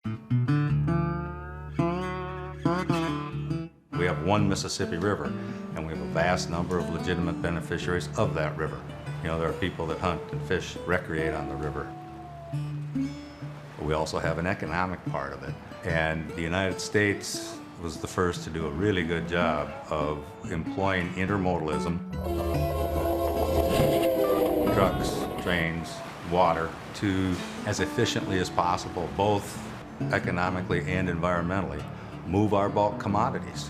We have one Mississippi River, and we have a vast number of legitimate beneficiaries of that river. You know, there are people that hunt and fish, recreate on the river. But we also have an economic part of it. And the United States was the first to do a really good job of employing intermodalism. Trucks, trains, water, to, as efficiently as possible, both economically and environmentally, move our bulk commodities.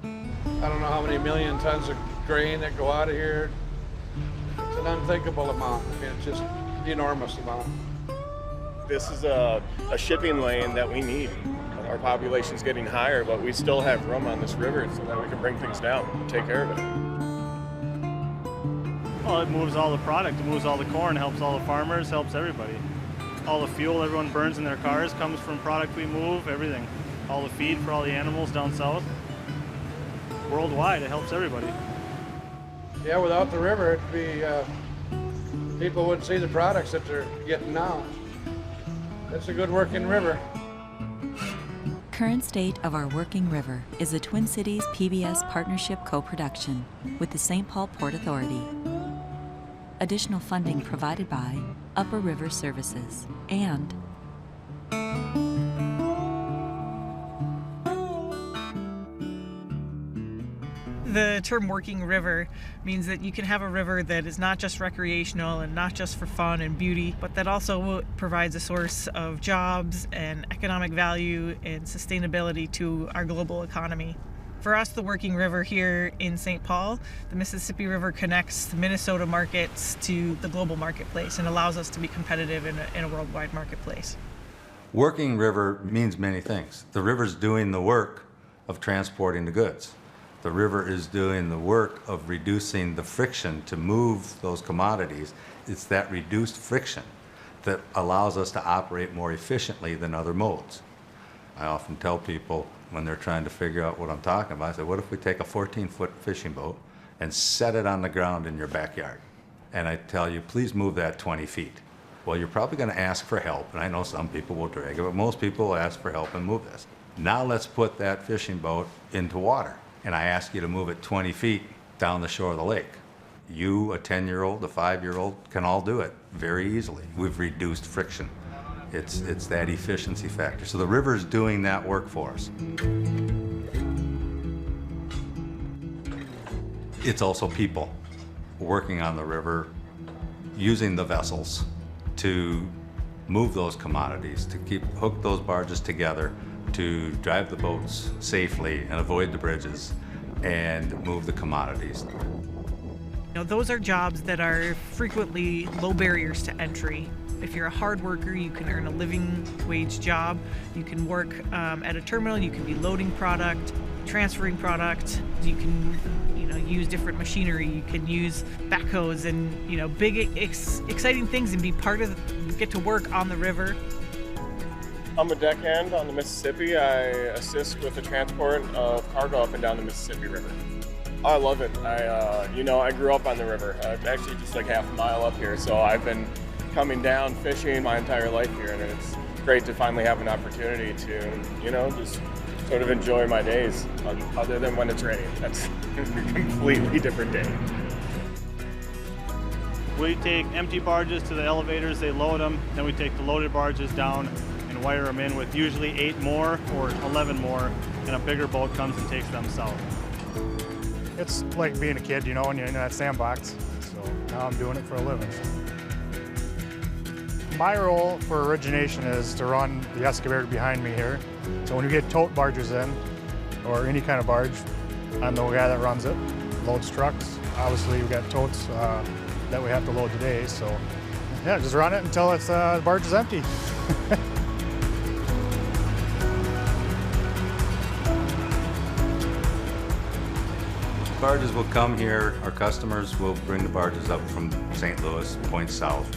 I don't know how many million tons of grain that go out of here. It's an unthinkable amount. I mean, it's just an enormous amount. This is a shipping lane that we need. Our population's getting higher, but we still have room on this river so that we can bring things down and take care of it. Well, it moves all the product. It moves all the corn, helps all the farmers, helps everybody. All the fuel everyone burns in their cars comes from product we move, everything. All the feed for all the animals down south. Worldwide, it helps everybody. Yeah, without the river, it'd be, people wouldn't see the products that they're getting now. It's a good working river. Current State of Our Working River is a Twin Cities PBS partnership co-production with the St. Paul Port Authority. Additional funding provided by Upper River Services and The term working river means that you can have a river that is not just recreational and not just for fun and beauty, but that also provides a source of jobs and economic value and sustainability to our global economy. For us, the working river here in St. Paul, the Mississippi River connects the Minnesota markets to the global marketplace and allows us to be competitive in a worldwide marketplace. Working river means many things. The river's doing the work of transporting the goods. The river is doing the work of reducing the friction to move those commodities. It's that reduced friction that allows us to operate more efficiently than other modes. I often tell people when they're trying to figure out what I'm talking about, I say, what if we take a 14-foot fishing boat and set it on the ground in your backyard? And I tell you, please move that 20 feet. Well, you're probably going to ask for help, and I know some people will drag it, but most people will ask for help and move this. Now let's put that fishing boat into water, and I ask you to move it 20 feet down the shore of the lake. You, a 10-year-old, a 5-year-old, can all do it very easily. We've reduced friction. It's that efficiency factor. So the river's doing that work for us. It's also people working on the river, using the vessels to move those commodities, to hook those barges together, to drive the boats safely and avoid the bridges and move the commodities. You know, those are jobs that are frequently low barriers to entry. If you're a hard worker, you can earn a living wage job. You can work at a terminal, you can be loading product, transferring product. You can, use different machinery. You can use backhoes and, big, exciting things and be get to work on the river. I'm a deckhand on the Mississippi. I assist with the transport of cargo up and down the Mississippi River. I love it. I grew up on the river. Actually just like half a mile up here, so I've been coming down fishing my entire life here, and it's great to finally have an opportunity to, just sort of enjoy my days, other than when it's raining. That's a completely different day. We take empty barges to the elevators, they load them, then we take the loaded barges down and wire them in with usually 8 more or 11 more, and a bigger boat comes and takes them south. It's like being a kid, when you're in that sandbox. So now I'm doing it for a living. My role for origination is to run the excavator behind me here. So when you get tote barges in, or any kind of barge, I'm the guy that runs it, loads trucks. Obviously we've got totes that we have to load today, so yeah, just run it until the barge is empty. Barges will come here, our customers will bring the barges up from St. Louis, point south.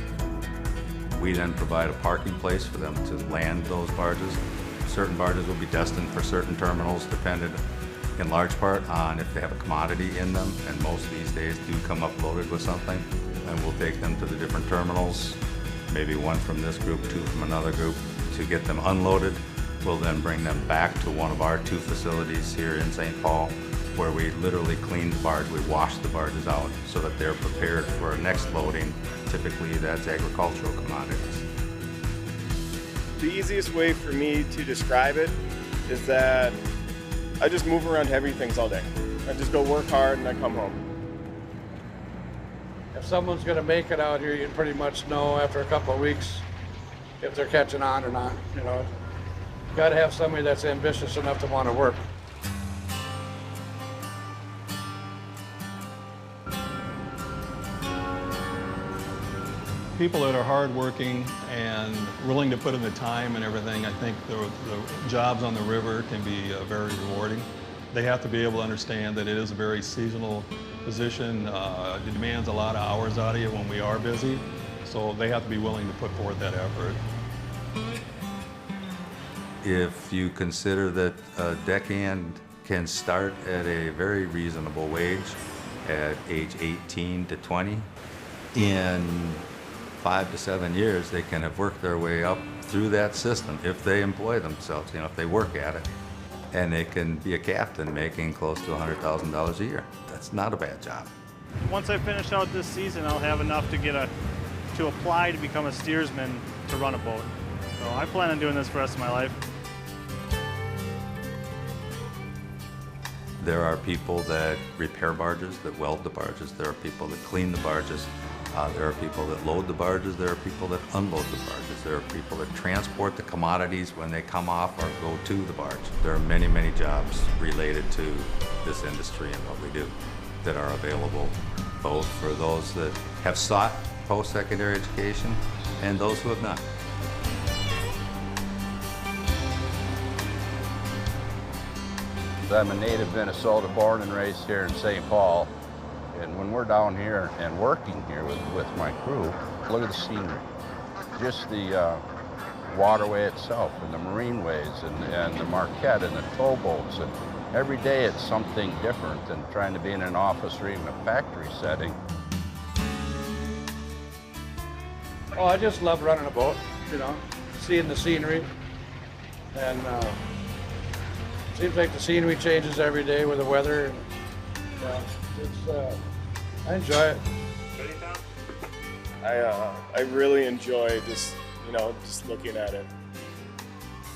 We then provide a parking place for them to land those barges. Certain barges will be destined for certain terminals, dependent in large part on if they have a commodity in them, and most these days do come up loaded with something. And we'll take them to the different terminals, maybe one from this group, 2 from another group, to get them unloaded We'll then bring them back to one of our 2 facilities here in St. Paul, where we literally clean the barge. We wash the barges out so that they're prepared for next loading. Typically, that's agricultural commodities. The easiest way for me to describe it is that I just move around heavy things all day. I just go work hard and I come home. If someone's gonna make it out here, you pretty much know after a couple of weeks if they're catching on or not, you know. You gotta have somebody that's ambitious enough to wanna work. People that are hardworking and willing to put in the time and everything, I think the jobs on the river can be very rewarding. They have to be able to understand that it is a very seasonal position. It demands a lot of hours out of you when we are busy, so they have to be willing to put forth that effort. If you consider that a deckhand can start at a very reasonable wage at age 18 to 20, in 5 to 7 years, they can have worked their way up through that system if they employ themselves, you know, if they work at it. And they can be a captain making close to $100,000 a year. That's not a bad job. Once I finish out this season, I'll have enough to apply to become a steersman to run a boat. So I plan on doing this for the rest of my life. There are people that repair barges, that weld the barges. There are people that clean the barges. There are people that load the barges. There are people that unload the barges. There are people that transport the commodities when they come off or go to the barge. There are many, many jobs related to this industry and what we do that are available both for those that have sought post-secondary education and those who have not. I'm a native Minnesota, born and raised here in St. Paul. And when we're down here and working here with my crew, look at the scenery. Just the waterway itself and the marine ways and the marquette and the towboats. And every day it's something different than trying to be in an office or even a factory setting. Oh, I just love running a boat, you know, seeing the scenery. And seems like the scenery changes every day with the weather. And, I enjoy it. I really enjoy just looking at it.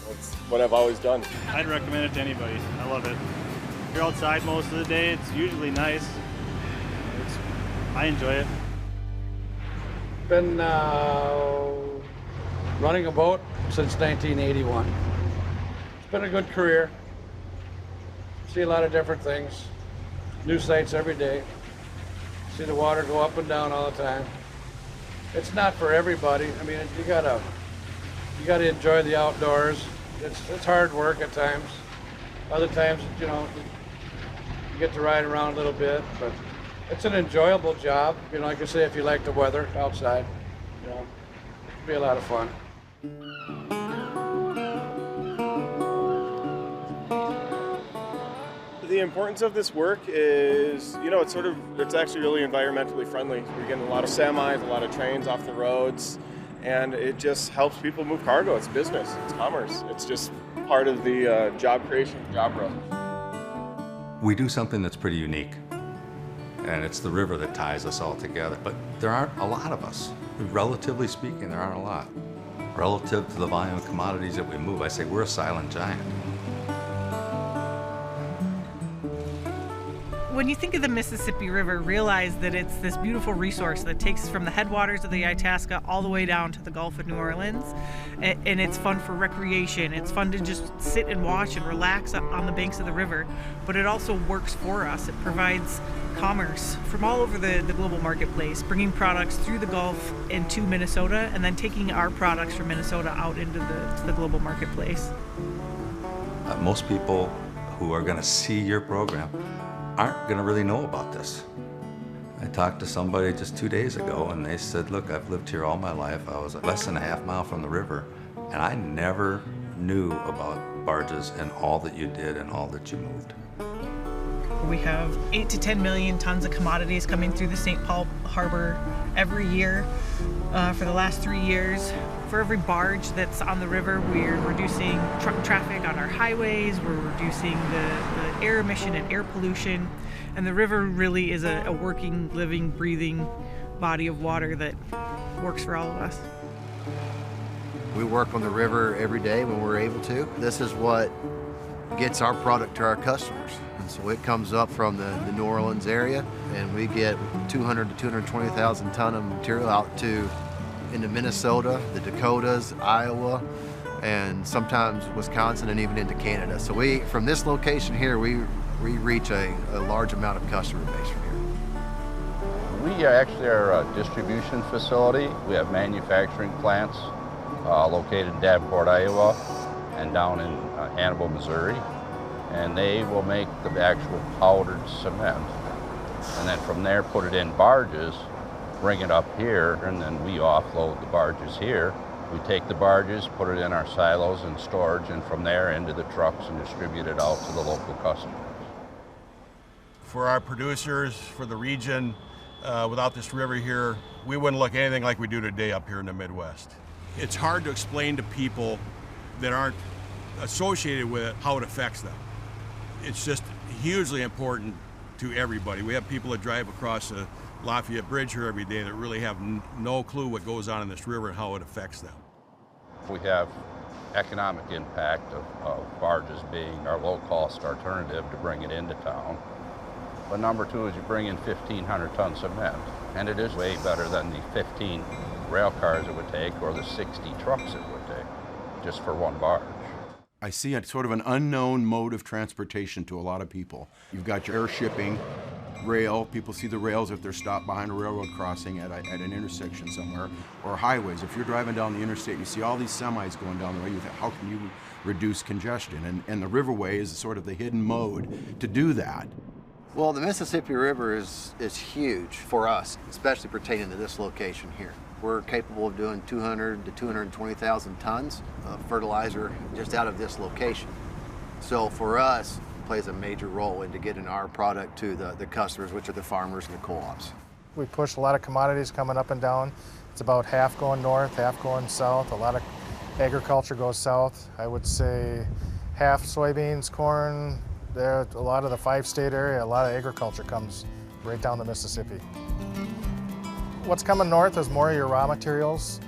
That's what I've always done. I'd recommend it to anybody. I love it. If you're outside most of the day, it's usually nice. I enjoy it. Been running a boat since 1981. It's been a good career. See a lot of different things. New sights every day. See the water go up and down all the time. It's not for everybody. I mean, you gotta enjoy the outdoors. It's hard work at times. Other times, you know, you get to ride around a little bit, but it's an enjoyable job. You know, like I say, if you like the weather outside, you know, it'll be a lot of fun. The importance of this work is, you know, it's actually really environmentally friendly. We're getting a lot of semis, a lot of trains off the roads, and it just helps people move cargo. It's business, it's commerce. It's just part of the job creation, job growth. We do something that's pretty unique, and it's the river that ties us all together. But there aren't a lot of us. Relatively speaking, there aren't a lot. Relative to the volume of commodities that we move, I say we're a silent giant. When you think of the Mississippi River, realize that it's this beautiful resource that takes us from the headwaters of the Itasca all the way down to the Gulf of New Orleans. And it's fun for recreation. It's fun to just sit and watch and relax on the banks of the river. But it also works for us. It provides commerce from all over the global marketplace, bringing products through the Gulf into Minnesota and then taking our products from Minnesota out into the global marketplace. Most people who are going to see your program aren't going to really know about this. I talked to somebody just 2 days ago and they said, look, I've lived here all my life. I was less than a half mile from the river and I never knew about barges and all that you did and all that you moved. We have 8 to 10 million tons of commodities coming through the St. Paul Harbor every year for the last 3 years. For every barge that's on the river, we're reducing truck traffic on our highways, we're reducing the air emission and air pollution, and the river really is a working, living, breathing body of water that works for all of us. We work on the river every day when we're able to. This is what gets our product to our customers. And so it comes up from the New Orleans area, and we get 200 to 220,000 ton of material out to into Minnesota, the Dakotas, Iowa, and sometimes Wisconsin, and even into Canada. So from this location here, we reach a large amount of customer base from here. We actually are a distribution facility. We have manufacturing plants located in Davenport, Iowa, and down in Hannibal, Missouri. And they will make the actual powdered cement. And then from there, put it in barges, bring it up here, and then we offload the barges here. We take the barges, put it in our silos and storage, and from there into the trucks and distribute it out to the local customers. For our producers, for the region, without this river here, we wouldn't look anything like we do today up here in the Midwest. It's hard to explain to people that aren't associated with it how it affects them. It's just hugely important to everybody. We have people that drive across the Lafayette Bridge here every day that really have no clue what goes on in this river and how it affects them. We have economic impact of barges being our low-cost alternative to bring it into town. But number two is you bring in 1,500 ton cement, and it is way better than the 15 rail cars it would take or the 60 trucks it would take just for one barge. I see it sort of an unknown mode of transportation to a lot of people. You've got your air shipping, rail, people see the rails if they're stopped behind a railroad crossing at an intersection somewhere, or highways. If you're driving down the interstate, you see all these semis going down the way, you think, how can you reduce congestion? And the riverway is sort of the hidden mode to do that. Well, the Mississippi River is huge for us, especially pertaining to this location here. We're capable of doing 200 to 220,000 tons of fertilizer just out of this location. So for us, it plays a major role into getting our product to the customers, which are the farmers and the co-ops. We push a lot of commodities coming up and down. It's about half going north, half going south. A lot of agriculture goes south. I would say half soybeans, corn. There, a lot of the 5-state area, a lot of agriculture comes right down the Mississippi. What's coming north is more of your raw materials,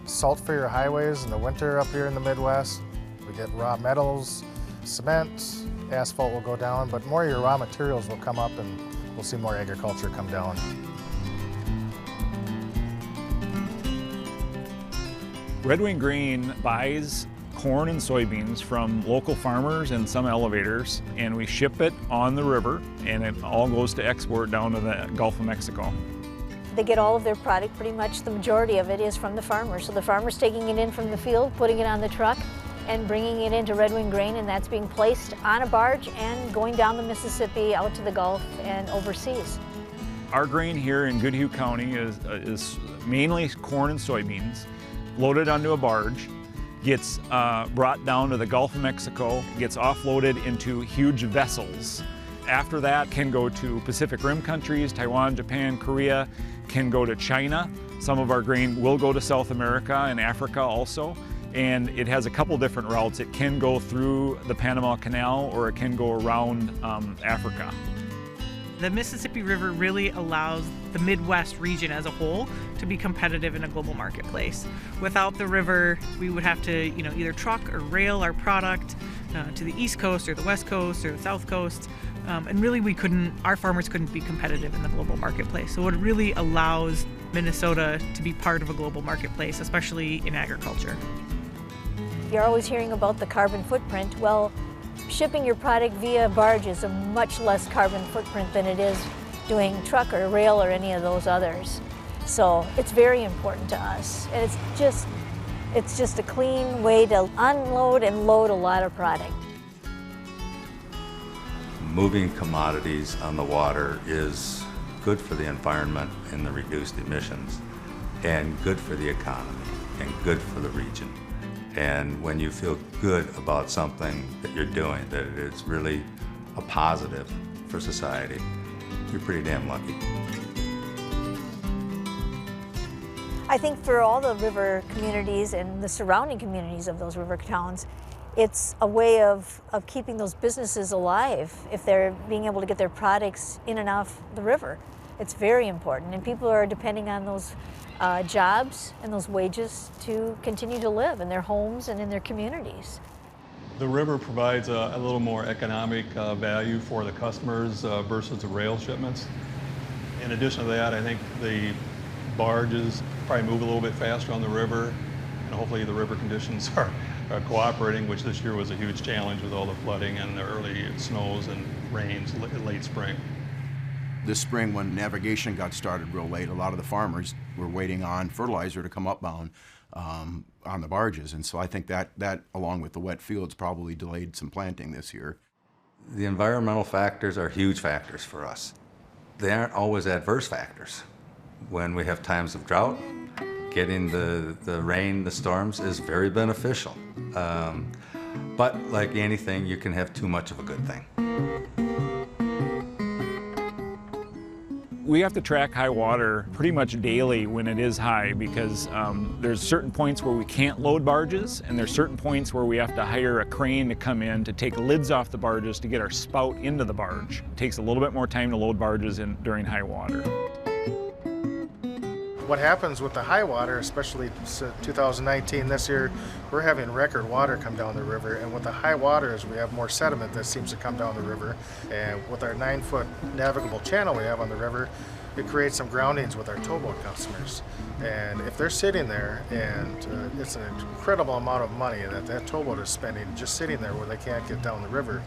salt for your highways in the winter up here in the Midwest. We get raw metals, cement, asphalt will go down, but more of your raw materials will come up and we'll see more agriculture come down. Red Wing Grain buys corn and soybeans from local farmers and some elevators, and we ship it on the river, and it all goes to export down to the Gulf of Mexico. They get all of their product, pretty much the majority of it is from the farmers. So the farmer's taking it in from the field, putting it on the truck, and bringing it into Red Wing Grain, and that's being placed on a barge and going down the Mississippi out to the Gulf and overseas. Our grain here in Goodhue County is mainly corn and soybeans, loaded onto a barge, gets brought down to the Gulf of Mexico, gets offloaded into huge vessels. After that, can go to Pacific Rim countries, Taiwan, Japan, Korea, can go to China. Some of our grain will go to South America and Africa also. And it has a couple different routes. It can go through the Panama Canal or it can go around Africa. The Mississippi River really allows the Midwest region as a whole to be competitive in a global marketplace. Without the river, we would have to, either truck or rail our product to the East Coast or the West Coast or the South Coast. And really our farmers couldn't be competitive in the global marketplace. So it really allows Minnesota to be part of a global marketplace, especially in agriculture. You're always hearing about the carbon footprint. Well, shipping your product via barge is a much less carbon footprint than it is doing truck or rail or any of those others. So it's very important to us. And it's just a clean way to unload and load a lot of product. Moving commodities on the water is good for the environment and the reduced emissions, and good for the economy, and good for the region. And when you feel good about something that you're doing, that it is really a positive for society, you're pretty damn lucky. I think for all the river communities and the surrounding communities of those river towns, it's a way of keeping those businesses alive if they're being able to get their products in and off the river. It's very important, and people are depending on those jobs and those wages to continue to live in their homes and in their communities. The river provides a little more economic value for the customers versus the rail shipments. In addition to that, I think the barges probably move a little bit faster on the river, and hopefully the river conditions are cooperating, which this year was a huge challenge with all the flooding and the early snows and rains late spring. This spring, when navigation got started real late, a lot of the farmers were waiting on fertilizer to come upbound on the barges, and so I think that along with the wet fields probably delayed some planting this year. The environmental factors are huge factors for us. They aren't always adverse factors. When we have times of drought, getting the rain, the storms is very beneficial. But like anything, you can have too much of a good thing. We have to track high water pretty much daily when it is high, because there's certain points where we can't load barges, and there's certain points where we have to hire a crane to come in to take lids off the barges to get our spout into the barge. It takes a little bit more time to load barges during high water. What happens with the high water, especially 2019 this year, we're having record water come down the river, and with the high waters we have more sediment that seems to come down the river, and with our 9-foot navigable channel we have on the river, it creates some groundings with our towboat customers. And if they're sitting there, and it's an incredible amount of money that towboat is spending just sitting there where they can't get down the river.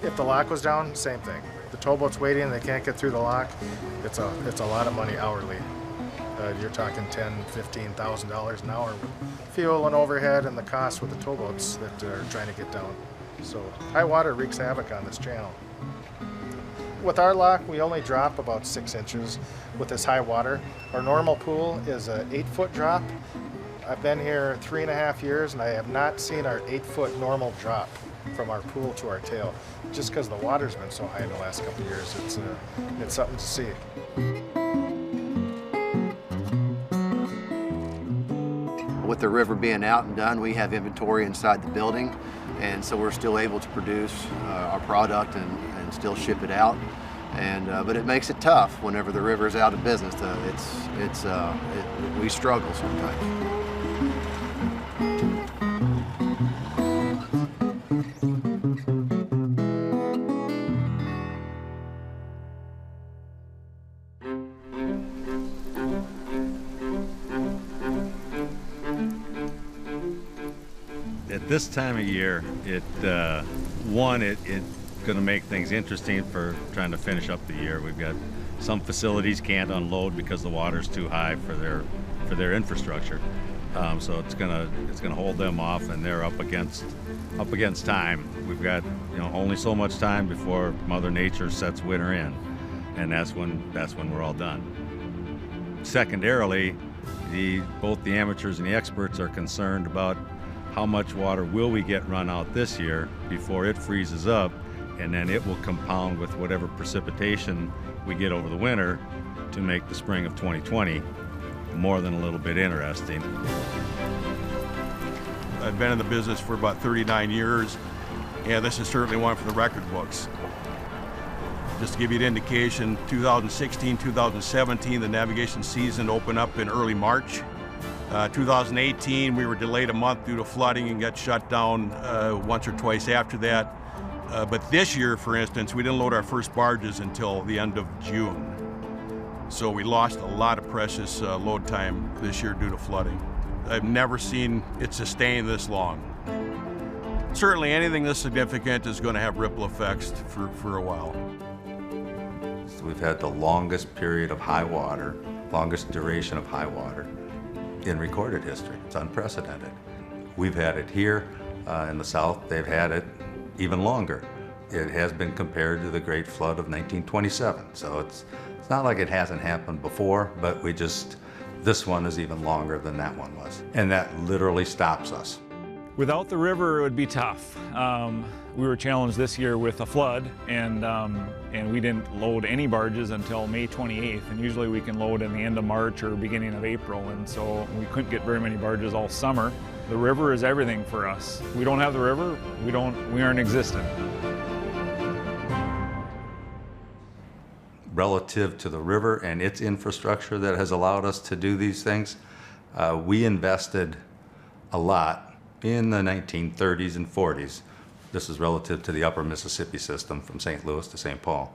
If the lock was down, same thing. The towboat's waiting, they can't get through the lock, it's a lot of money hourly. You're talking $10,000, $15,000 an hour with fuel and overhead and the cost with the towboats that are trying to get down. So high water wreaks havoc on this channel. With our lock, we only drop about 6 inches with this high water. Our normal pool is an 8-foot drop. I've been here 3.5 years and I have not seen our 8-foot normal drop from our pool to our tail, just because the water's been so high in the last couple of years. It's something to see. With the river being out and done, we have inventory inside the building, and so we're still able to produce our product and still ship it out. But it makes it tough whenever the river is out of business. We struggle sometimes. At this time of year, it's going to make things interesting for trying to finish up the year. We've got some facilities can't unload because the water's too high for their infrastructure, so it's going to hold them off, and they're up against time. We've got only so much time before Mother Nature sets winter in, and that's when we're all done. Secondarily, both the amateurs and the experts are concerned about how much water will we get run out this year before it freezes up, and then it will compound with whatever precipitation we get over the winter to make the spring of 2020 more than a little bit interesting. I've been in the business for about 39 years, and this is certainly one for the record books. Just to give you an indication, 2016, 2017, the navigation season opened up in early March. 2018, we were delayed a month due to flooding and got shut down once or twice after that. But this year, for instance, we didn't load our first barges until the end of June. So we lost a lot of precious load time this year due to flooding. I've never seen it sustain this long. Certainly anything this significant is going to have ripple effects for a while. So we've had the longest period of high water, longest duration of high water in recorded history. It's unprecedented. We've had it here in the South. They've had it even longer. It has been compared to the Great Flood of 1927. So it's not like it hasn't happened before, but this one is even longer than that one was. And that literally stops us. Without the river, it would be tough. We were challenged this year with a flood, and we didn't load any barges until May 28th, and usually we can load in the end of March or beginning of April, and so we couldn't get very many barges all summer. The river is everything for us. We don't have the river, we aren't existent. Relative to the river and its infrastructure that has allowed us to do these things, we invested a lot in the 1930s and 40s. This is relative to the upper Mississippi system from St. Louis to St. Paul.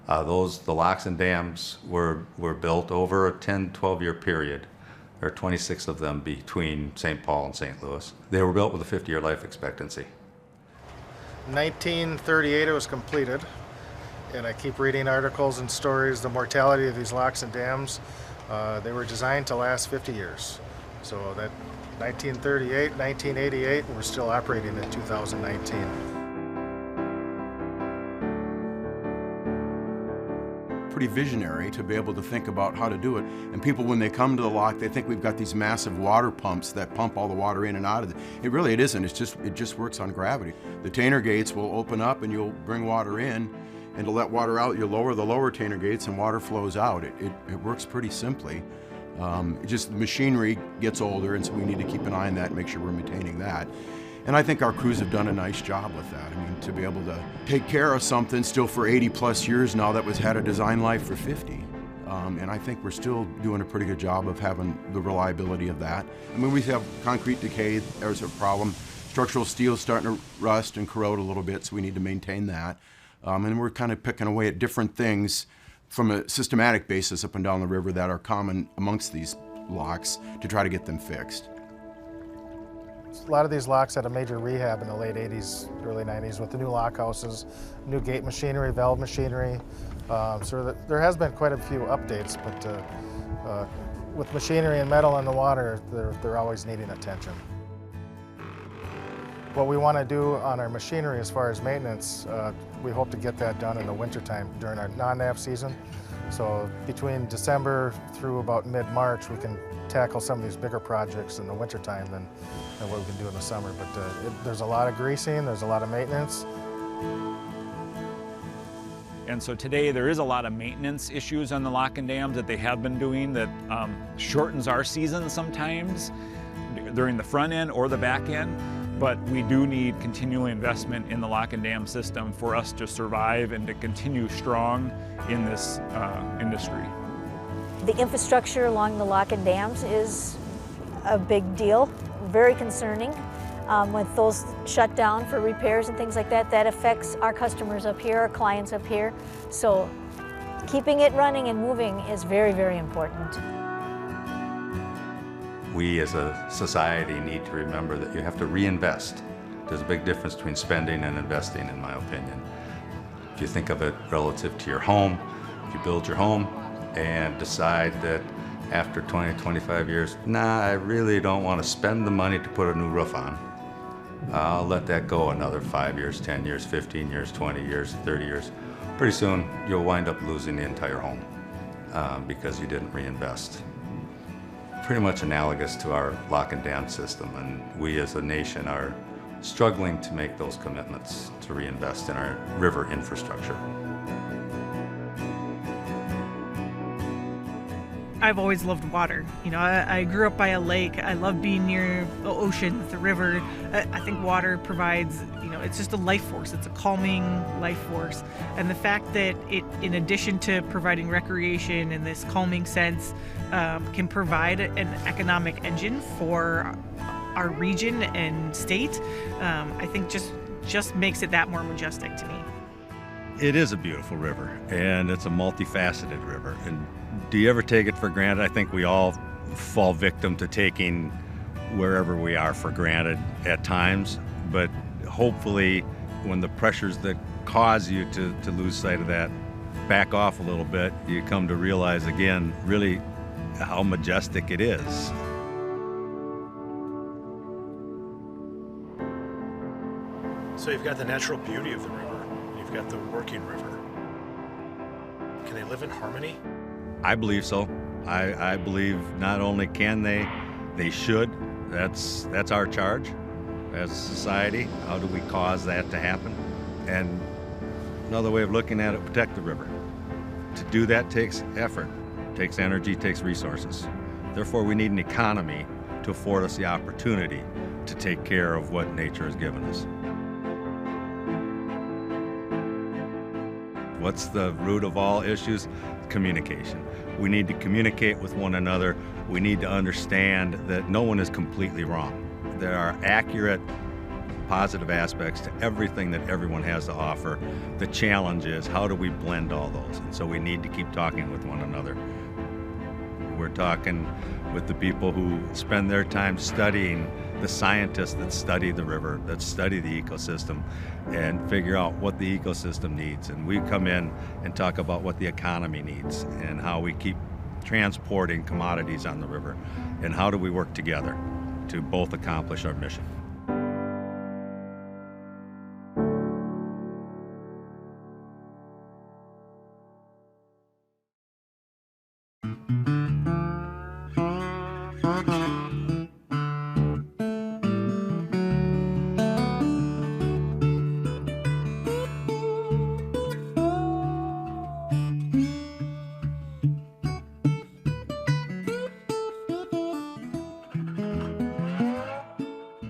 The locks and dams were built over a 10-12 year period. There are 26 of them between St. Paul and St. Louis. They were built with a 50-year life expectancy. 1938 it was completed, and I keep reading articles and stories, the mortality of these locks and dams. They were designed to last 50 years. So that 1938, 1988, and we're still operating in 2019. Pretty visionary to be able to think about how to do it. And people, when they come to the lock, they think we've got these massive water pumps that pump all the water in and out of it. It isn't. It just works on gravity. The tainer gates will open up and you'll bring water in, and to let water out, you lower the lower tainer gates and water flows out. It works pretty simply. Just the machinery gets older, and so we need to keep an eye on that and make sure we're maintaining that. And I think our crews have done a nice job with that. I mean, to be able to take care of something still for 80+ years now that had a design life for 50. And I think we're still doing a pretty good job of having the reliability of that. I mean, we have concrete decay, there's a problem. Structural steel's starting to rust and corrode a little bit, so we need to maintain that. And we're kind of picking away at different things from a systematic basis up and down the river that are common amongst these locks to try to get them fixed. A lot of these locks had a major rehab in the late 80s, early 90s with the new lock houses, new gate machinery, valve machinery. So there has been quite a few updates, but with machinery and metal in the water, they're always needing attention. What we want to do on our machinery as far as maintenance, we hope to get that done in the wintertime during our non-nav season. So between December through about mid-March, we can tackle some of these bigger projects in the wintertime than what we can do in the summer. But there's a lot of greasing, there's a lot of maintenance. And so today there is a lot of maintenance issues on the lock and dams that they have been doing that shortens our season sometimes during the front end or the back end. But we do need continual investment in the lock and dam system for us to survive and to continue strong in this industry. The infrastructure along the lock and dams is a big deal, very concerning. With those shut down for repairs and things like that, that affects our customers up here, our clients up here. So keeping it running and moving is very, very important. We as a society need to remember that you have to reinvest. There's a big difference between spending and investing, in my opinion. If you think of it relative to your home, if you build your home and decide that after 20, 25 years, nah, I really don't want to spend the money to put a new roof on, I'll let that go another 5 years, 10 years, 15 years, 20 years, 30 years. Pretty soon, you'll wind up losing the entire home because you didn't reinvest. Pretty much analogous to our lock and dam system, and we as a nation are struggling to make those commitments to reinvest in our river infrastructure. I've always loved water. You know, I grew up by a lake. I love being near the ocean, the river. I think water provides, you know, it's just a life force. It's a calming life force. And the fact that it, in addition to providing recreation and this calming sense, can provide an economic engine for our region and state, I think just makes it that more majestic to me. It is a beautiful river, and it's a multifaceted river. And do you ever take it for granted? I think we all fall victim to taking wherever we are for granted at times, but hopefully when the pressures that cause you to lose sight of that back off a little bit, you come to realize again really how majestic it is. So you've got the natural beauty of the river, and you've got the working river. Can they live in harmony? I believe so. I believe not only can they should. That's our charge. as a society? How do we cause that to happen? And another way of looking at it, protect the river. To do that takes effort, takes energy, takes resources. Therefore, we need an economy to afford us the opportunity to take care of what nature has given us. What's the root of all issues? Communication. We need to communicate with one another. We need to understand that no one is completely wrong. There are accurate, positive aspects to everything that everyone has to offer. The challenge is, how do we blend all those? And so we need to keep talking with one another. We're talking with the people who spend their time studying, the scientists that study the river, that study the ecosystem, and figure out what the ecosystem needs. And we come in and talk about what the economy needs and how we keep transporting commodities on the river, and how do we work together to both accomplish our mission.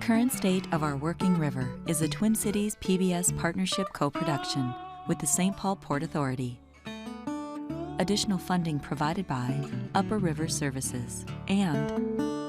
Current State of Our Working River is a Twin Cities PBS partnership co-production with the St. Paul Port Authority. Additional funding provided by Upper River Services and